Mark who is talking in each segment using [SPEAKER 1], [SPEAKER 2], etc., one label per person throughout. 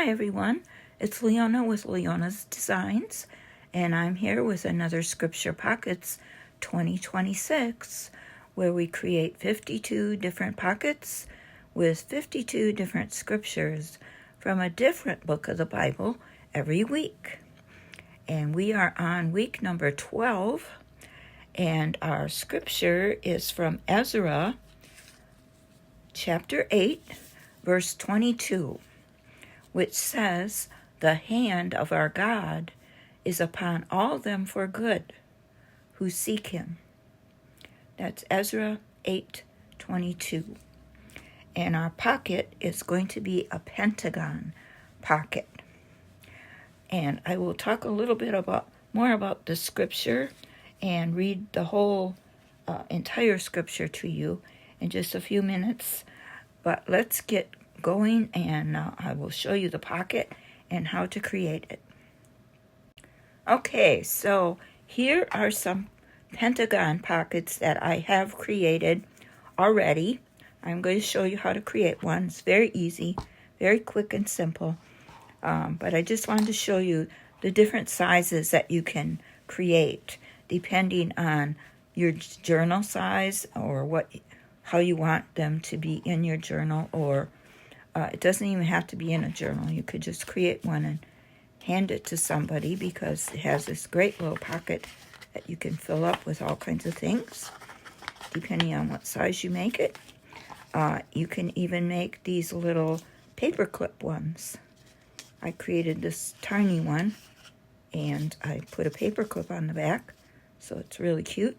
[SPEAKER 1] Hi everyone, it's Leona with Leona's Designs, and I'm here with another Scripture Pockets 2026, where we create 52 different pockets with 52 different scriptures from a different book of the Bible every week. And we are on week number 12, and our scripture is from Ezra, chapter 8, verse 22. Which says, "The hand of our God is upon all them for good who seek him." That's Ezra 8:22. And our pocket is going to be a Pentagon pocket. And I will talk a little bit more about the scripture and read the whole entire scripture to you in just a few minutes. But let's get going, and I will show you the pocket and how to create it. Okay, so here are some Pentagon pockets that I have created already. I'm going to show you how to create one. It's very easy, very quick and simple. But I just wanted to show you the different sizes that you can create depending on your journal size or how you want them to be in your journal, or it doesn't even have to be in a journal. You could just create one and hand it to somebody, because it has this great little pocket that you can fill up with all kinds of things, depending on what size you make it. You can even make these little paperclip ones. I created this tiny one, and I put a paperclip on the back, so it's really cute.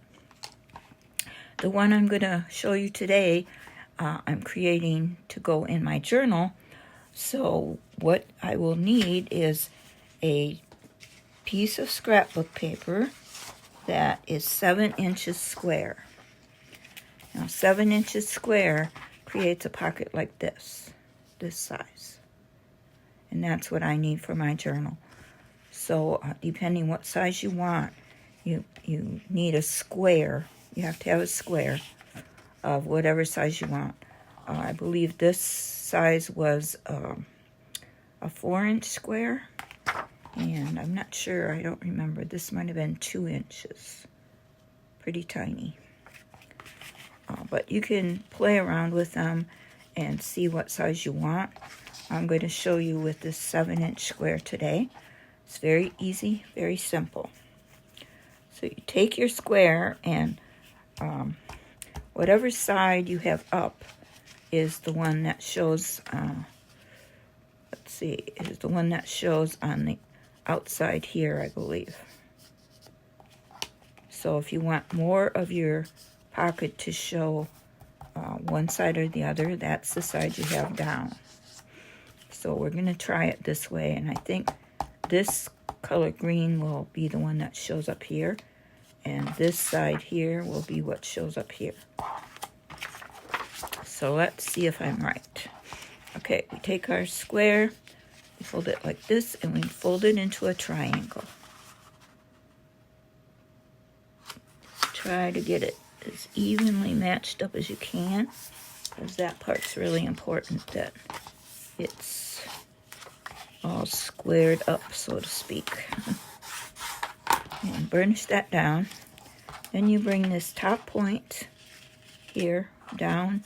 [SPEAKER 1] The one I'm going to show you today, I'm creating to go in my journal. So what I will need is a piece of scrapbook paper that is 7 inches square. Now 7 inches square creates a pocket like this size. And that's what I need for my journal. So depending what size you want, you need a square. You have to have a square of whatever size you want. I believe this size was a 4-inch square, and I'm not sure, I don't remember. This might have been 2 inches. Pretty tiny. But you can play around with them and see what size you want. I'm going to show you with this 7-inch square today. It's very easy, very simple. So you take your square, and whatever side you have up is the one that shows, is the one that shows on the outside here, I believe. So if you want more of your pocket to show one side or the other, that's the side you have down. So we're going to try it this way, and I think this color green will be the one that shows up here, and this side here will be what shows up here. So let's see if I'm right. Okay, we take our square, we fold it like this, and we fold it into a triangle. Try to get it as evenly matched up as you can, because that part's really important, that it's all squared up, so to speak. And burnish that down. Then you bring this top point here down,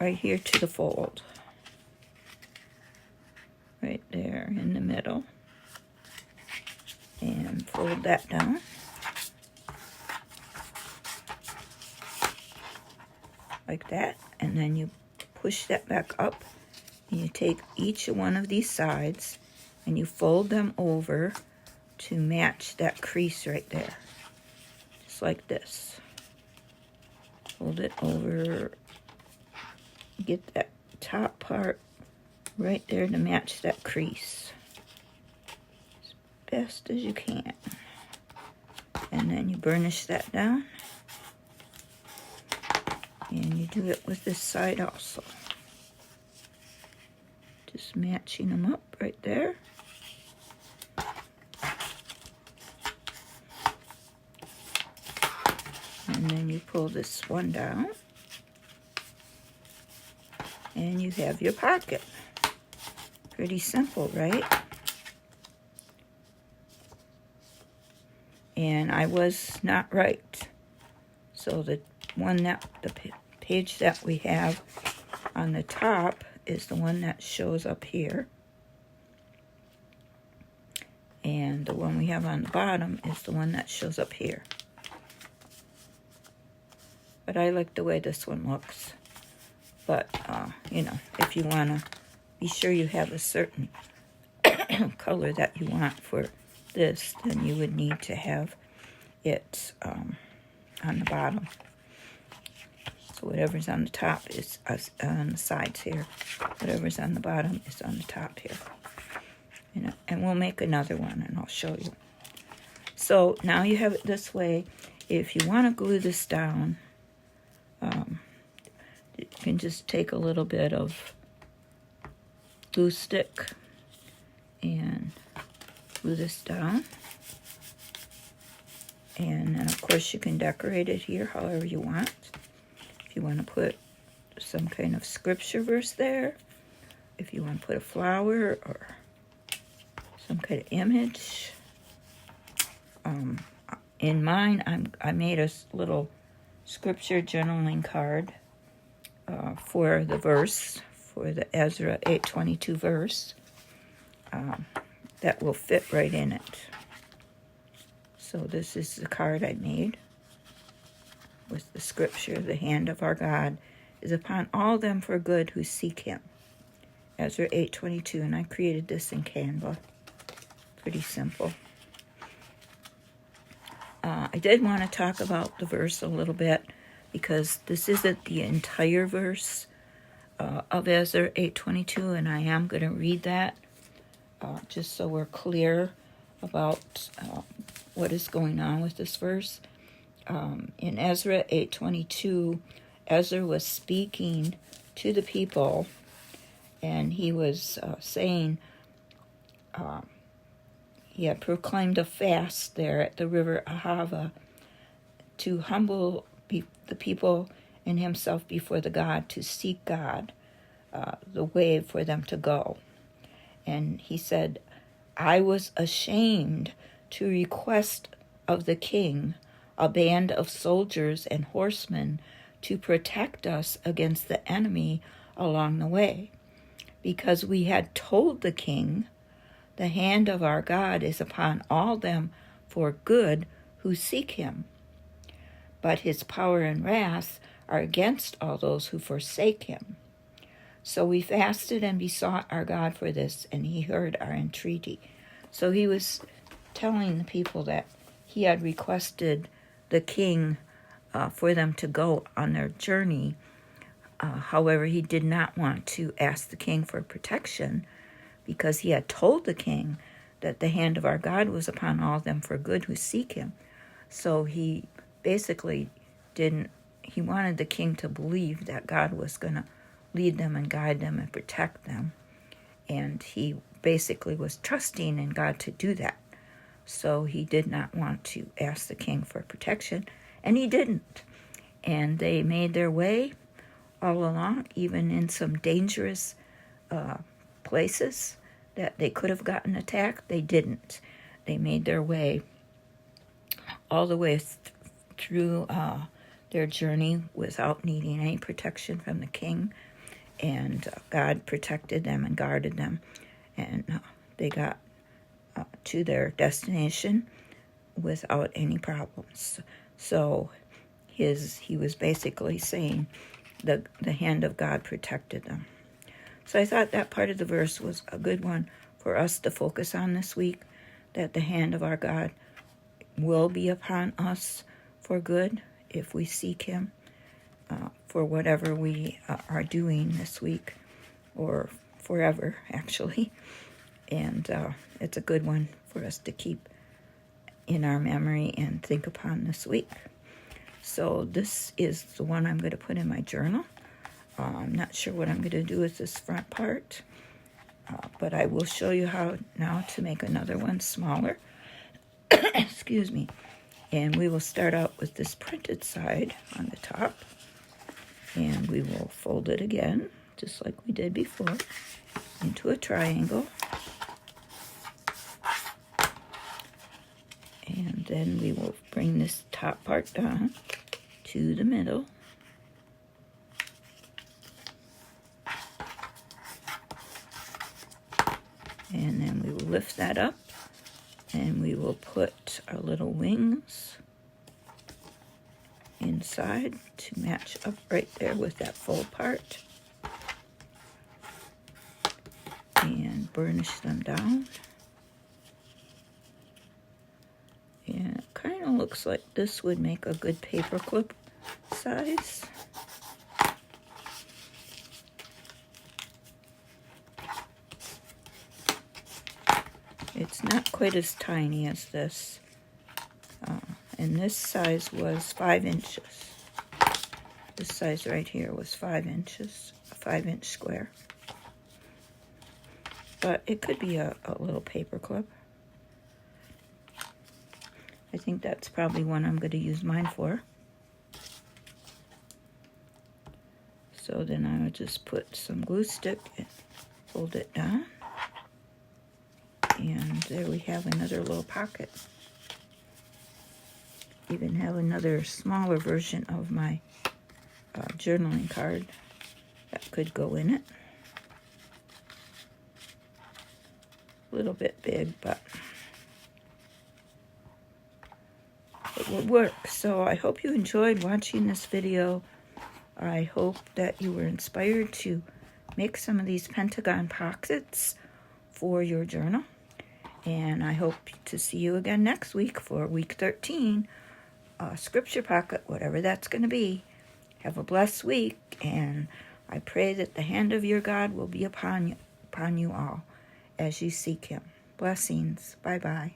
[SPEAKER 1] right here to the fold. Right there in the middle. And fold that down. Like that. And then you push that back up. And you take each one of these sides and you fold them over to match that crease right there. Just like this. Fold it over. Get that top part right there to match that crease as best as you can. And then you burnish that down. And you do it with this side also. Just matching them up right there. And then you pull this one down. And you have your pocket. Pretty simple, right? And I was not right. So the page that we have on the top is the one that shows up here. And the one we have on the bottom is the one that shows up here. But I like the way this one looks. But, you know, if you want to be sure you have a certain color that you want for this, then you would need to have it on the bottom. So whatever's on the top is on the sides here. Whatever's on the bottom is on the top here. You know, and we'll make another one and I'll show you. So now you have it this way. If you want to glue this down, you can just take a little bit of glue stick and glue this down. And then of course you can decorate it here however you want. If you want to put some kind of scripture verse there, if you want to put a flower or some kind of image. In mine, I made a little scripture journaling card for the verse, for the Ezra 8:22 verse, that will fit right in it. So this is the card I made with the scripture, the hand of our God is upon all them for good who seek him. Ezra 8:22, and I created this in Canva. Pretty simple. I did want to talk about the verse a little bit because this isn't the entire verse of Ezra 8:22, and I am going to read that just so we're clear about what is going on with this verse. In Ezra 8:22, Ezra was speaking to the people, and he was saying he had proclaimed a fast there at the river Ahava to humble the people and himself before the God, to seek God, the way for them to go. And he said, I was ashamed to request of the king a band of soldiers and horsemen to protect us against the enemy along the way, because we had told the king, the hand of our God is upon all them for good who seek him, but his power and wrath are against all those who forsake him. So we fasted and besought our God for this, and he heard our entreaty. So he was telling the people that he had requested the king for them to go on their journey. However, he did not want to ask the king for protection, because he had told the king that the hand of our God was upon all them for good who seek him. So he basically he wanted the king to believe that God was going to lead them and guide them and protect them. And he basically was trusting in God to do that. So he did not want to ask the king for protection, and he didn't. And they made their way all along, even in some dangerous places that they could have gotten attacked. They didn't. They made their way all the way through their journey without needing any protection from the king, and God protected them and guarded them, and they got to their destination without any problems. So he was basically saying the hand of God protected them. So I thought that part of the verse was a good one for us to focus on this week, that the hand of our God will be upon us for good if we seek him for whatever we are doing this week, or forever, actually. And it's a good one for us to keep in our memory and think upon this week. So this is the one I'm going to put in my journal. I'm not sure what I'm going to do with this front part, but I will show you how now to make another one smaller. Excuse me. And we will start out with this printed side on the top, and we will fold it again, just like we did before. into a triangle. And then we will bring this top part down to the middle. And then we will lift that up, and we will put our little wings inside to match up right there with that full part. And burnish them down. And it kind of looks like this would make a good paperclip size. It's not quite as tiny as this. And this size was 5 inches. This size right here was 5 inches, a 5-inch square. But it could be a little paper clip. I think that's probably one I'm going to use mine for. So then I would just put some glue stick and fold it down. And there we have another little pocket. Even have another smaller version of my journaling card that could go in it. A little bit big, but it will work. So I hope you enjoyed watching this video. I hope that you were inspired to make some of these Pentagon pockets for your journal. And I hope to see you again next week for week 13, scripture pocket, whatever that's going to be. Have a blessed week, and I pray that the hand of your God will be upon you all as you seek him. Blessings. Bye-bye.